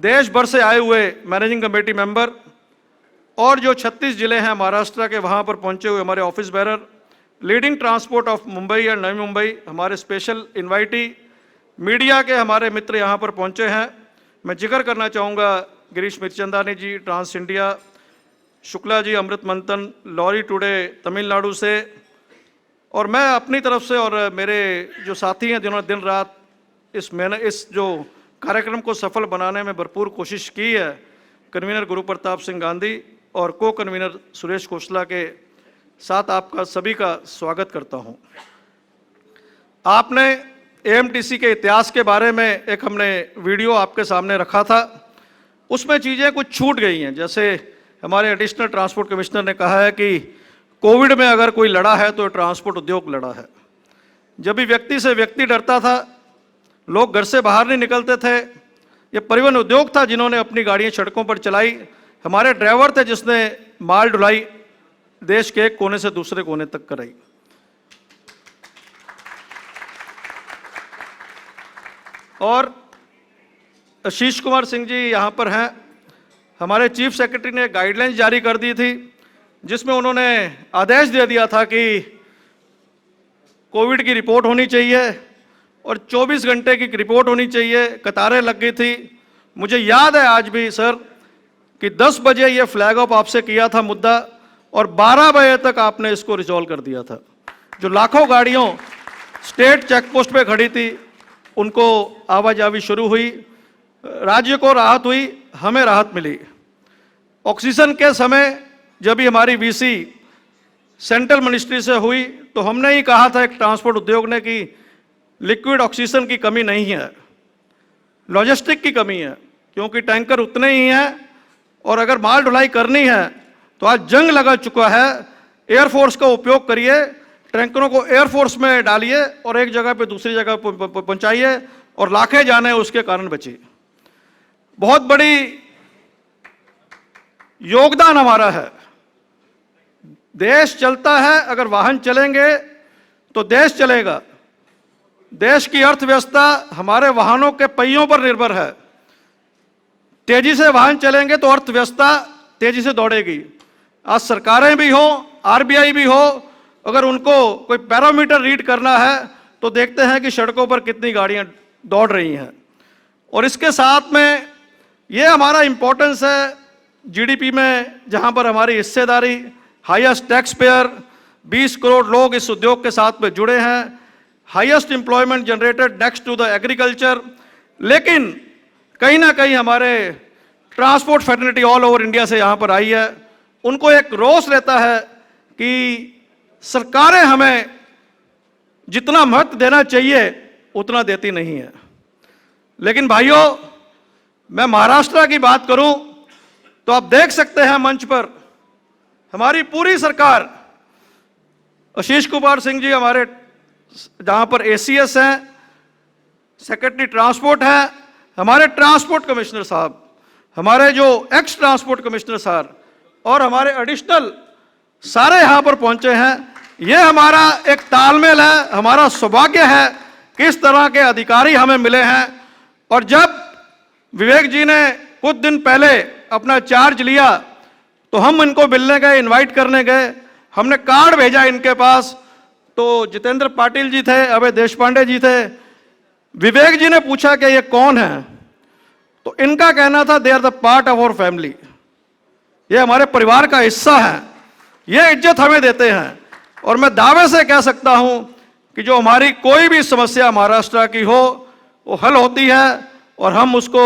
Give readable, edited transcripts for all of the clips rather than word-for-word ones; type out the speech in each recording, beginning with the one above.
देश भर से आए हुए मैनेजिंग कमेटी मेंबर और जो 36 जिले हैं महाराष्ट्र के, वहाँ पर पहुँचे हुए हमारे office bearer, leading transport of Mumbai और नवी मुंबई, हमारे स्पेशल इन्वाइटी, मीडिया के हमारे मित्र यहाँ पर पहुँचे हैं। मैं जिक्र करना चाहूँगा गिरीश मिर्चंदानी जी ट्रांस इंडिया, शुक्ला जी अमृत मंथन, लॉरी टुडे तमिलनाडु से, और मैं अपनी तरफ से और मेरे जो साथी हैं जिन्होंने दिन रात इस जो कार्यक्रम को सफल बनाने में भरपूर कोशिश की है, कन्वीनर गुरु प्रताप सिंह गांधी और को कन्वीनर सुरेश खोसला के साथ आपका सभी का स्वागत करता हूं। आपने एएमटीसी के इतिहास के बारे में एक हमने वीडियो आपके सामने रखा था, उसमें चीज़ें कुछ छूट गई हैं। जैसे हमारे एडिशनल ट्रांसपोर्ट कमिश्नर ने कहा है कि कोविड में अगर कोई लड़ा है तो ट्रांसपोर्ट उद्योग लड़ा है। जब भी व्यक्ति से व्यक्ति डरता था, लोग घर से बाहर नहीं निकलते थे, ये परिवहन उद्योग था जिन्होंने अपनी गाड़ियां सड़कों पर चलाई। हमारे ड्राइवर थे जिसने माल ढुलाई देश के एक कोने से दूसरे कोने तक कराई। और आशीष कुमार सिंह जी यहाँ पर हैं, हमारे चीफ सेक्रेटरी ने गाइडलाइंस जारी कर दी थी जिसमें उन्होंने आदेश दे दिया था कि कोविड की रिपोर्ट होनी चाहिए और 24 घंटे की रिपोर्ट होनी चाहिए। कतारें लग गई थी। मुझे याद है आज भी सर कि 10 बजे ये फ्लैग ऑफ आपसे किया था मुद्दा और 12 बजे तक आपने इसको रिजॉल्व कर दिया था। जो लाखों गाड़ियों स्टेट चेक पोस्ट पे खड़ी थी उनको आवाजाही शुरू हुई, राज्य को राहत हुई, हमें राहत मिली। ऑक्सीजन के समय जब भी हमारी वीसी सेंट्रल मिनिस्ट्री से हुई तो हमने ही कहा था एक ट्रांसपोर्ट उद्योग ने कि लिक्विड ऑक्सीजन की कमी नहीं है, लॉजिस्टिक की कमी है, क्योंकि टैंकर उतने ही हैं और अगर माल ढुलाई करनी है तो आज जंग लगा चुका है। एयरफोर्स का उपयोग करिए, टैंकरों को एयरफोर्स में डालिए और एक जगह पे दूसरी जगह पहुंचाइए और लाखें जाने उसके कारण बची। बहुत बड़ी योगदान हमारा है। देश चलता है, अगर वाहन चलेंगे तो देश चलेगा। देश की अर्थव्यवस्था हमारे वाहनों के पहियों पर निर्भर है। तेजी से वाहन चलेंगे तो अर्थव्यवस्था तेजी से दौड़ेगी। आज सरकारें भी हो, आरबीआई भी हो, अगर उनको कोई पैरामीटर रीड करना है तो देखते हैं कि सड़कों पर कितनी गाड़ियां दौड़ रही हैं। और इसके साथ में ये हमारा इंपॉर्टेंस है जीडीपी में, जहां पर हमारी हिस्सेदारी हाईएस्ट टैक्स पेयर, 20 करोड़ लोग इस उद्योग के साथ में जुड़े हैं, highest employment generated next to the agriculture. लेकिन कहीं ना कहीं हमारे transport fraternity all over India से यहाँ पर आई है, उनको एक रोष रहता है कि सरकारें हमें जितना महत्व देना चाहिए उतना देती नहीं है। लेकिन भाइयों, मैं महाराष्ट्र की बात करूं तो आप देख सकते हैं मंच पर हमारी पूरी सरकार, आशीष कुमार सिंह जी हमारे जहां पर एसीएस हैं, सेक्रेटरी ट्रांसपोर्ट हैं, हमारे ट्रांसपोर्ट कमिश्नर साहब, हमारे जो एक्स ट्रांसपोर्ट कमिश्नर साहब और हमारे एडिशनल सारे यहां पर पहुंचे हैं। ये हमारा एक तालमेल है, हमारा सौभाग्य है कि इस तरह के अधिकारी हमें मिले हैं। और जब विवेक जी ने कुछ दिन पहले अपना चार्ज लिया तो हम इनको मिलने गए, इनवाइट करने गए, हमने कार्ड भेजा इनके पास। तो जितेंद्र पाटिल जी थे, अभय देशपांडे जी थे। विवेक जी ने पूछा कि ये कौन है, तो इनका कहना था they are the part of our family, ये हमारे परिवार का हिस्सा है, ये इज्जत हमें देते हैं। और मैं दावे से कह सकता हूं कि जो हमारी कोई भी समस्या महाराष्ट्र की हो वो हल होती है और हम उसको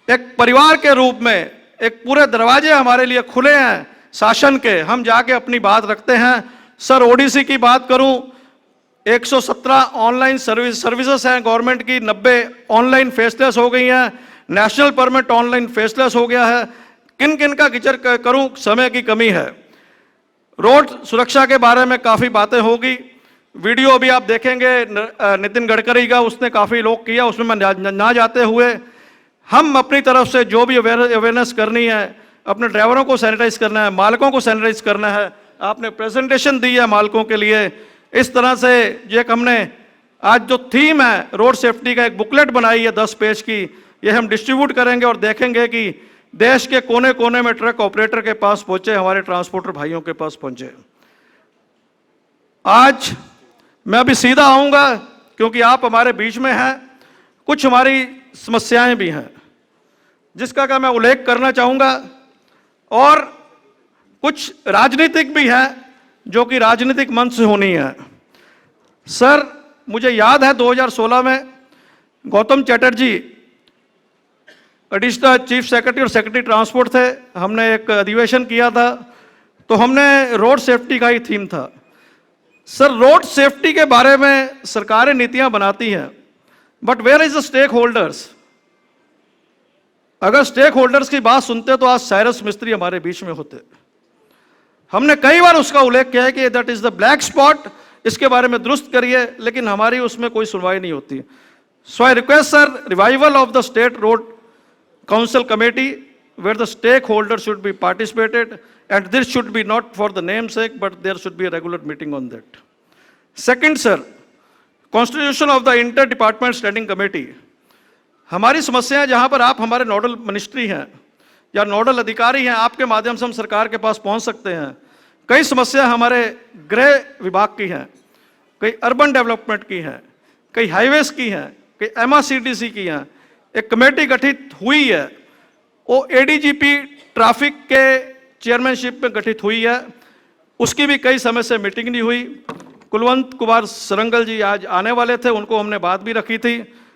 एक परिवार के रूप में, एक पूरे दरवाजे हमारे लिए खुले हैं शासन के, हम जाके अपनी बात रखते हैं। सर ओडीसी की बात करूं, 117 ऑनलाइन सर्विसेज हैं गवर्नमेंट की, 90 ऑनलाइन फेसलेस हो गई हैं, नेशनल परमिट ऑनलाइन फेसलेस हो गया है। किन किन का जिक्र करूं, समय की कमी है। रोड सुरक्षा के बारे में काफ़ी बातें होगी, वीडियो अभी आप देखेंगे नितिन गडकरी का, उसने काफ़ी लोग किया, उसमें मैं ना जाते हुए हम अपनी तरफ से जो भी अवेयरनेस करनी है, अपने ड्राइवरों को सैनिटाइज करना है, मालकों को सैनिटाइज करना है। आपने प्रेजेंटेशन दी है मालकों के लिए, इस तरह से जो एक हमने आज जो थीम है रोड सेफ्टी का, एक बुकलेट बनाई है 10 पेज की, ये हम डिस्ट्रीब्यूट करेंगे और देखेंगे कि देश के कोने कोने में ट्रक ऑपरेटर के पास पहुंचे, हमारे ट्रांसपोर्टर भाइयों के पास पहुंचे। आज मैं अभी सीधा आऊंगा क्योंकि आप हमारे बीच में हैं, कुछ हमारी समस्याएं भी हैं जिसका का मैं उल्लेख करना चाहूंगा, और कुछ राजनीतिक भी है जो कि राजनीतिक मंच से होनी है। सर, मुझे याद है 2016 में Gautam Chatterjee additional chief secretary और सेक्रेटरी ट्रांसपोर्ट थे, हमने एक अधिवेशन किया था, तो हमने रोड सेफ्टी का ही थीम था। सर, रोड सेफ्टी के बारे में सरकारें नीतियां बनाती हैं, but where is the stakeholders? अगर स्टेक होल्डर्स की बात सुनते तो आज साइरस मिस्त्री हमारे बीच में होते। हमने कई बार उसका उल्लेख किया है कि that is the black spot, इसके बारे में दुरुस्त करिए, लेकिन हमारी उसमें कोई सुनवाई नहीं होती। So I request sir, revival of the state road council committee where the stakeholders should be participated, and this should be not for the namesake, but there should be a regular meeting on that. Second sir, constitution of the inter-department standing committee, हमारी समस्याएं जहां पर आप हमारे nodal ministry हैं या nodal अधिकारी हैं, आपके माध्यम से हम सरकार के पास पहुंच सकते हैं। कई समस्या हमारे गृह विभाग की हैं, कई अर्बन डेवलपमेंट की हैं, कई हाईवेज की हैं, कई MRCDC की हैं। एक कमेटी गठित हुई है, वो ADGP ट्रैफिक के चेयरमैनशिप में गठित हुई है, उसकी भी कई समय से मीटिंग नहीं हुई। कुलवंत कुमार सरंगल जी आज आने वाले थे, उनको हमने बात भी रखी थी,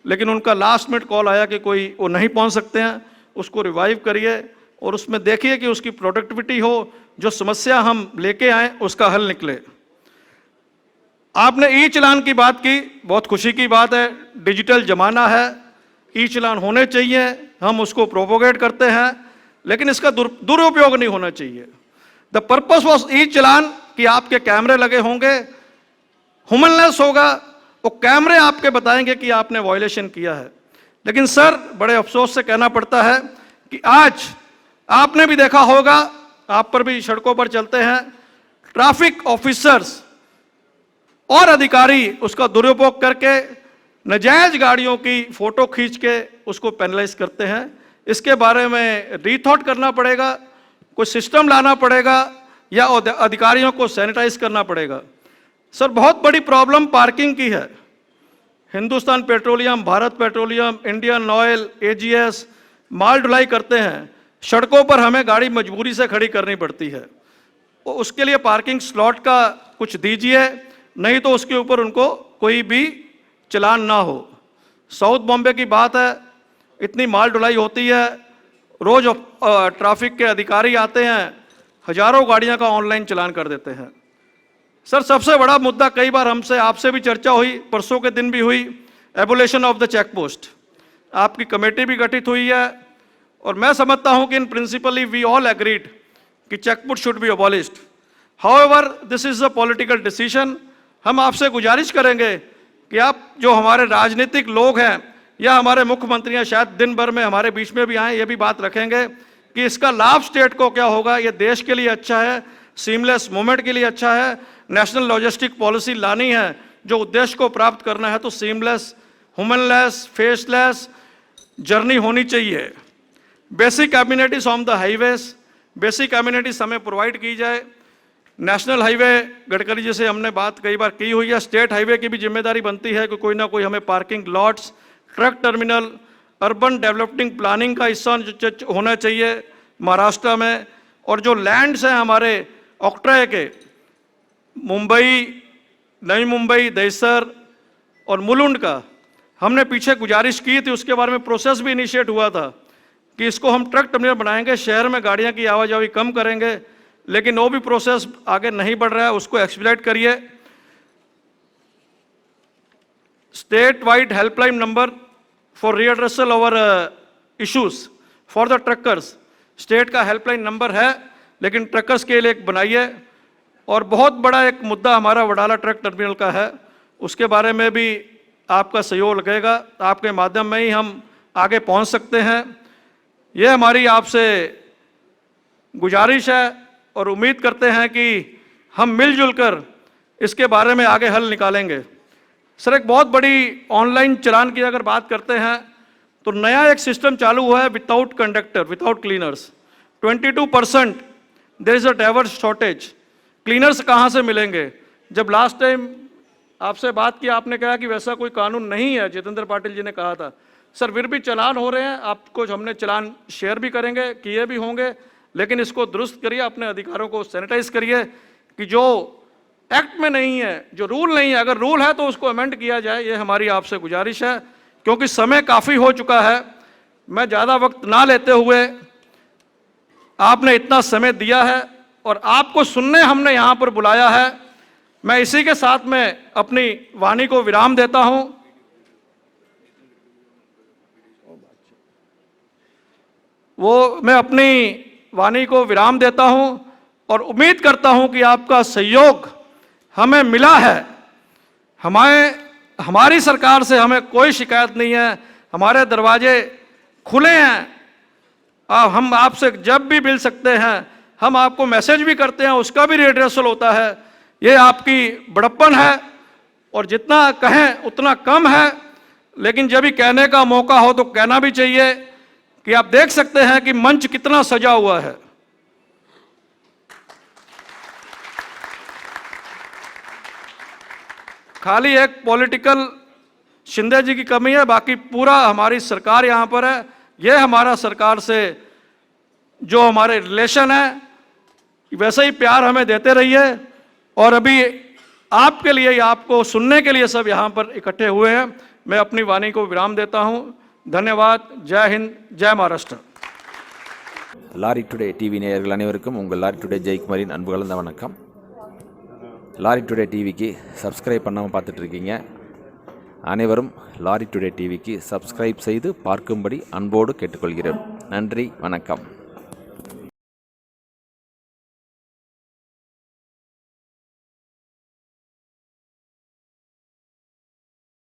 लेकिन उनका लास्ट मिनट कॉल आया कि कोई वो नहीं पहुंच सकते हैं। उसको रिवाइव करिए और उसमें देखिए कि उसकी प्रोडक्टिविटी हो, जो समस्या हम लेके आए उसका हल निकले। आपने ई चालान की बात की, बहुत खुशी की बात है, डिजिटल जमाना है, ई चालान होने चाहिए, हम उसको प्रोपोगेट करते हैं, लेकिन इसका दुरुपयोग नहीं होना चाहिए। द पर्पस ऑफ ई चालान कि आपके कैमरे लगे होंगे, ह्यूमनलेस होगा, वो कैमरे आपके बताएंगे कि आपने वायलेशन किया है। लेकिन सर, बड़े अफसोस से कहना पड़ता है कि आज आपने भी देखा होगा, आप पर भी सड़कों पर चलते हैं, ट्रैफिक ऑफिसर्स और अधिकारी उसका दुरुपयोग करके नजायज गाड़ियों की फोटो खींच के उसको पेनलाइज करते हैं। इसके बारे में रीथॉट करना पड़ेगा, कोई सिस्टम लाना पड़ेगा या अधिकारियों को सैनिटाइज करना पड़ेगा। सर, बहुत बड़ी प्रॉब्लम पार्किंग की है। Hindustan petroleum, Bharat petroleum, Indian oil, AGS माल ढुलाई करते हैं, सड़कों पर हमें गाड़ी मजबूरी से खड़ी करनी पड़ती है। उसके लिए पार्किंग स्लॉट का कुछ दीजिए, नहीं तो उसके ऊपर उनको कोई भी चलान ना हो। साउथ बॉम्बे की बात है, इतनी माल ढुलाई होती है, रोज ट्रैफिक के अधिकारी आते हैं, हजारों गाड़ियां का ऑनलाइन चलान कर देते हैं। सर, सबसे बड़ा मुद्दा, कई बार हमसे आपसे भी चर्चा हुई, परसों के दिन भी हुई, abolition of the check post. आपकी कमेटी भी गठित हुई है और मैं समझता हूं कि in principally we all agreed कि check post should be abolished. However this is a political decision. हम आपसे गुजारिश करेंगे कि आप जो हमारे राजनीतिक लोग हैं या हमारे मुख्यमंत्री हैं, शायद दिन भर में हमारे बीच में भी आए, ये भी बात रखेंगे कि इसका लाभ स्टेट को क्या होगा। ये देश के लिए अच्छा है, सीमलेस मूवमेंट के लिए अच्छा है, नेशनल लॉजिस्टिक पॉलिसी लानी है, जो उद्देश्य को प्राप्त करना है तो सीमलेस, ह्यूमनलेस, फेसलेस जर्नी होनी चाहिए। Basic amenities on the highways, basic amenities हमें प्रोवाइड की जाए। नेशनल हाईवे गडकरी जी से हमने बात कई बार की हुई है, स्टेट हाईवे की भी जिम्मेदारी बनती है कि कोई ना कोई हमें parking lots, truck terminal, urban developing planning का हिस्सा होना चाहिए महाराष्ट्र में। और जो लैंड्स हैं हमारे ऑक्ट्रा के, मुंबई, नई मुंबई, दहिसर और मुलुंड का, हमने पीछे गुजारिश की थी, उसके बारे में प्रोसेस भी इनिशिएट हुआ था कि इसको हम ट्रक टर्मिनल बनाएंगे, शहर में गाड़ियां की आवाजाही कम करेंगे, लेकिन वो भी प्रोसेस आगे नहीं बढ़ रहा है, उसको एक्सपीडिट करिए। State wide helpline number for redressal over issues for the truckers, state का हेल्पलाइन नंबर है, लेकिन ट्रकर्स के लिए एक बनाइए। और बहुत बड़ा एक मुद्दा हमारा वडाला ट्रक टर्मिनल का है, उसके बारे में भी आपका सहयोग लगेगा, आपके माध्यम में ही हम आगे पहुंच सकते हैं। ये हमारी आपसे गुजारिश है और उम्मीद करते हैं कि हम मिलजुल कर इसके बारे में आगे हल निकालेंगे। सर, एक बहुत बड़ी ऑनलाइन चालान की अगर बात करते हैं तो नया एक सिस्टम चालू हुआ है without conductor, without cleaners. 22% there is a driver shortage. Cleaners कहाँ से मिलेंगे? जब लास्ट टाइम आपसे बात की, आपने कहा कि वैसा कोई कानून नहीं है, जितेंद्र पाटिल जी ने कहा था। सर फिर भी चलान हो रहे हैं, आपको हमने चलान शेयर भी करेंगे, किए भी होंगे, लेकिन इसको दुरुस्त करिए, अपने अधिकारों को सैनिटाइज करिए कि जो एक्ट में नहीं है, जो रूल नहीं है, अगर रूल है तो उसको अमेंड किया जाए, ये हमारी आपसे गुजारिश है। क्योंकि समय काफ़ी हो चुका है, मैं ज़्यादा वक्त ना लेते हुए, आपने इतना समय दिया है और आपको सुनने हमने यहाँ पर बुलाया है। मैं इसी के साथ में अपनी वाणी को विराम देता हूँ। मैं अपनी वाणी को विराम देता हूँ और उम्मीद करता हूँ कि आपका सहयोग हमें मिला है। हमारी सरकार से हमें कोई शिकायत नहीं है, हमारे दरवाजे खुले हैं। हम आपसे जब भी मिल सकते हैं, हम आपको मैसेज भी करते हैं, उसका भी रिड्रेसल होता है। ये आपकी बड़प्पन है और जितना कहें उतना कम है, लेकिन जब भी कहने का मौका हो तो कहना भी चाहिए कि आप देख सकते हैं कि मंच कितना सजा हुआ है। खाली एक पॉलिटिकल शिंदे जी की कमी है, बाकी पूरा हमारी सरकार यहाँ पर है। ये हमारा सरकार से जो हमारे रिलेशन है, वैसे ही प्यार हमें देते रहिए। और अभी आपके लिए, आपको सुनने के लिए सब यहाँ पर इकट्ठे हुए हैं। मैं अपनी वाणी को विराम देता हूँ। धन्यवाद। जय हिंद, जय महाराष्ट्र। லாரி டுடே டிவி நேயர்கள் அனைவருக்கும் உங்கள் லாரி டுடே ஜெயக்குமாரின் அன்பு கலந்த வணக்கம். லாரி டுடே டிவிக்கு சப்ஸ்கிரைப் பண்ணாமல் பார்த்துட்ருக்கீங்க. அனைவரும் லாரி டுடே டிவிக்கு சப்ஸ்கிரைப் செய்து பார்க்கும்படி அன்போடு கேட்டுக்கொள்கிறேன். நன்றி, வணக்கம்.